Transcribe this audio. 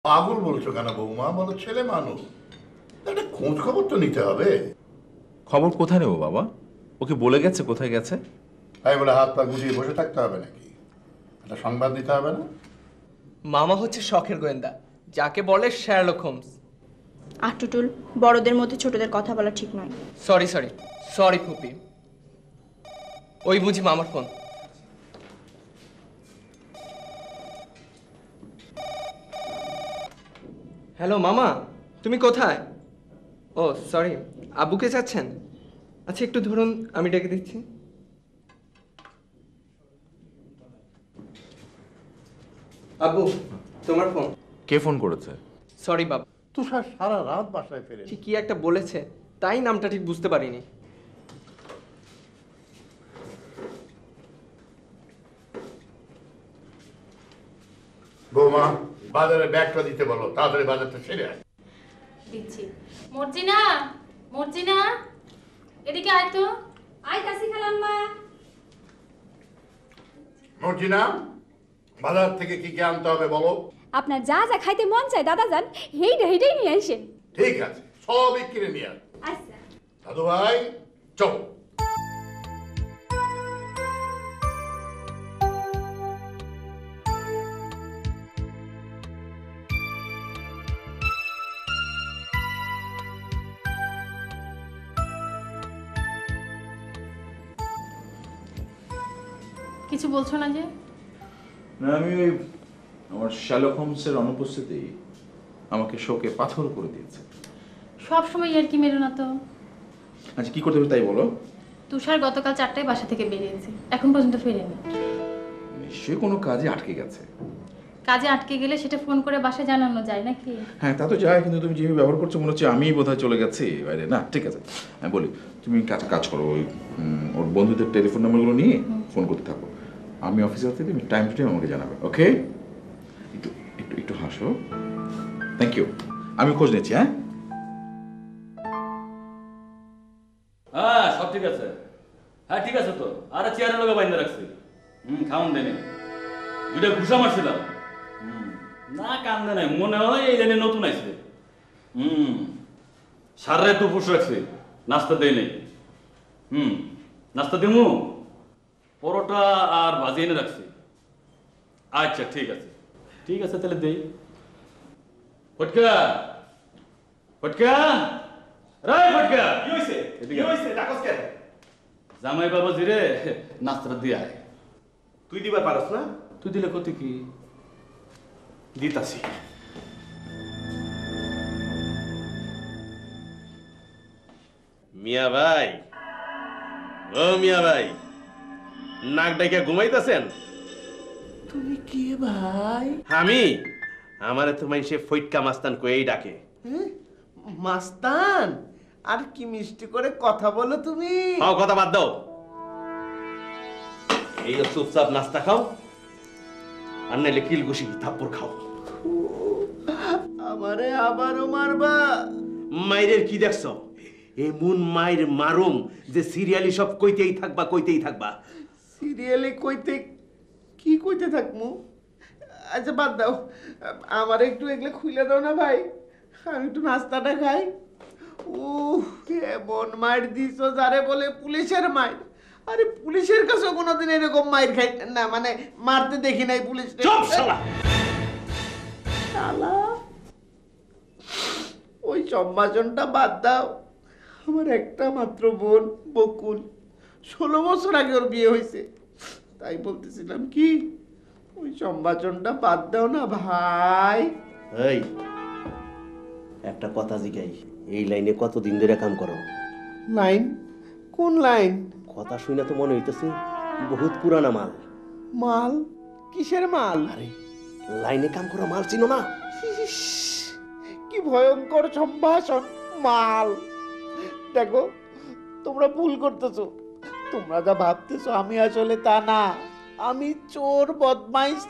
পাগল বলছো কেন বৌমা? বলো ছেলে মানুষ, একটা খোঁজ খবর তো নিতে হবে। খবর কোথায় নেবো বাবা? ওকে বলে গেছে কোথায় গেছে? তাই বলে হাত পা গুটিয়ে বসে থাকতে হবে নাকি? একটা সংবাদ দিতে হবে না? মামা হচ্ছে শখের গোয়েন্দা, যাকে বলে শার্লক হোমস। টুটুল, বড়দের মধ্যে ছোটদের কথা বলা ঠিক নয়। সরি সরি সরি ফুপি, ওই বুঝি মামার ফোন। হ্যালো মামা, তুমি কোথায়? ও সরি, আব্বুকে চাচ্ছেন? আচ্ছা একটু ধরুন, আমি ডেকে দিচ্ছি। আব্বু, তোমার ফোন। কে ফোন করেছে? সরি বাবা, তুষার সারা রাত বাসায় ফেরে। ঠিক কি একটা বলেছে, তাই নামটা ঠিক বুঝতে পারিনি। বৌমা, বাজারে ব্যাগটা দিতে বলো, তাড়াতাড়ি বাজারটা সেরে আয়। দিচ্ছি। মর্জিনা, মর্জিনা, এদিকে আয় তো। আইতাছি খালাম্মা। মর্জিনা, বাজার থেকে কি কি আনতে হবে বলো। আপনার যা যা খাইতে মন চায় দাদা যান, হেইটাই নিয়ে আসেন। ঠিক আছে, সবই কিনে নিয়ে আস। আচ্ছা। দাদু ভাই, চলো। কিছু বলছো না যে? না, আমি ওই আমার শার্লক হোমসের অনুপস্থিতি আমাকে শোকে পাথর করে দিয়েছে। সব সময় আর কি মেরো না তো। আচ্ছা কি করতে হবে তাই বলো। তুষার গতকাল 4টায় বাসা থেকে বেরিয়েছে, এখন পর্যন্ত ফেরেনি। নিশ্চয়ই কোনো কাজে আটকে গেছে। কাজে আটকে গেলে সেটা ফোন করে বাসায় জানানো যায় নাকি? হ্যাঁ তা তো যায়, কিন্তু তুমি যেভাবে ব্যবহার করছো মনে হচ্ছে আমিই বোধহয় চলে গেছি বাইরে। না ঠিক আছে, আমি বলি তুমি কাজ করো, ওই ওর বন্ধুদের টেলিফোন নাম্বারগুলো নিয়ে ফোন করতে থাকো। আমি অফিসে আসতে তুমি টাইম টু টাইম আমাকে জানাবে, ওকে? একটু একটু একটু হাসো। থ্যাংক ইউ, আমি খোঁজ নিচ্ছি। হ্যাঁ হ্যাঁ সব ঠিক আছে। হ্যাঁ ঠিক আছে তো, আরে চেয়ারের লোকে বাইন্দা রাখছি। খাওন দেনে দুইটা ঘুষা মারছিলাম। না কান্দে নাই, মনে হয় এই জানি নতুন আইছে। সারে তো পুষ রাখছি, নাস্তা দেয় নেই। নাস্তা দিমু, পরোটা আর ভাজি এনে রাখছি। আচ্ছা ঠিক আছে, ঠিক আছে তাহলে দেই। ফটকা ফটকা, রাই ফটকা, কি হইছে? কি হইছে? ডাকস কেন? জামাই বাবা জিরে নাস্তাটা দিয়ে আয়। তুই দিবার পারস না? তুই দিলে কত কি? দিতাছি। মিয়া ভাই, ও মিয়া ভাই, নাক ডাইকা ঘুমাইতেছেন? তুমি কে ভাই? আমি আমারে তো মাইসে ফইটকা মাস্তান কইই ডাকে। মাস্তান, আর কি মিষ্টি করে কথা বলো তুমি। খাও, কথা বাদ দাও। এই চুপচাপ নাস্তা খাও, আর নাইলে কিল ঘুষি থাপ্পড় খাও। আমারে আবারও মারবা? মাইরের কি দেখছো? এমন মাইর মারুম যে সিরিয়ালি সব কইতেই থাকবা। সিরিয়ালে কইতে কি কইতে থাকমু? আচ্ছা বাদ দাও, আমার একটু এগুলো খুলে দাও না ভাই, আমি একটু নাস্তাটা খাই। এমন মাইর দিছো যারে বলে পুলিশের মাইর। আরে পুলিশের কাছে কোনোদিন এরকম মাইর খাই না, মানে মারতে দেখি নাই পুলিশ। চুপ শালা! শালা, ওই সম্ভাষণটা বাদ দাও। আমার একটা মাত্র বোন বকুল, 16 বছর আগে ওর বিয়ে হয়েছে। তাই বলতেছিলাম কি, ওই সম্ভাষণটা বাদ দাও না ভাই। এই একটা কথা জিগাই, এই লাইনে কতদিন ধরে কাম করো? লাইন? কোন লাইন? কথা শুনে তো মনে হইতেছে বহুত পুরানা মাল। মাল? কিসের মাল? আরে লাইনে কাম করা মাল চিনো না? ইস, কি ভয়ঙ্কর সম্ভাষণ! মাল! দেখো, তোমরা ভুল করতেছো। তোমরা যা ভাবতেছো আমি আসলে তা না। আমি চোর, বদমাইশ,